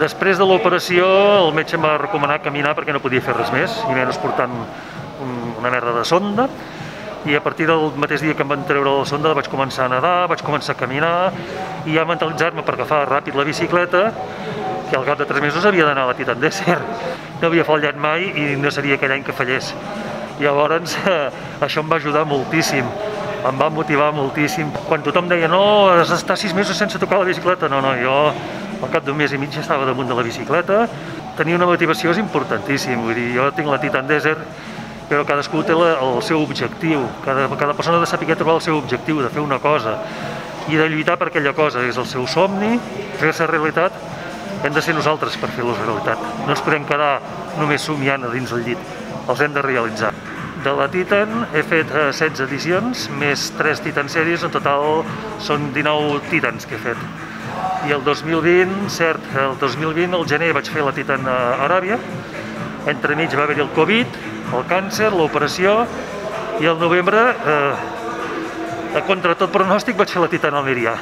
Després de l'operació, el metge em va recomanar caminar perquè no podia fer res més, i menys portant una merda de sonda. I a partir del mateix dia que em van treure la sonda vaig començar a nedar, vaig començar a caminar i ja mentalitzar-me per agafar ràpid la bicicleta, que al cap de 3 mesos havia d'anar a la Titan Desert. No havia fallat mai i no seria aquell any que fallés. Llavors, això em va ajudar moltíssim, em va motivar moltíssim. Quan tothom deia, no, has d'estar 6 mesos sense tocar la bicicleta, no, jo al cap d'un mes i mig ja estava damunt de la bicicleta. Tenir una motivació és importantíssim, vull dir, jo tinc la Titan Desert, però cadascú té el seu objectiu, cada persona ha de saber trobar el seu objectiu, de fer una cosa i de lluitar per aquella cosa, és el seu somni, fer-se realitat, hem de ser nosaltres per fer-los realitat, no ens podem quedar només somiant a dins del llit, els hem de realitzar. De la Titan he fet 16 edicions, més 3 Titan Series, en total són 19 Titans que he fet. I el 2020, cert, el 2020, al gener vaig fer la Titan a Aràbia, entremig va haver-hi el Covid, el càncer, l'operació, i al novembre, contra tot pronòstic, vaig fer la Titan a Almeria.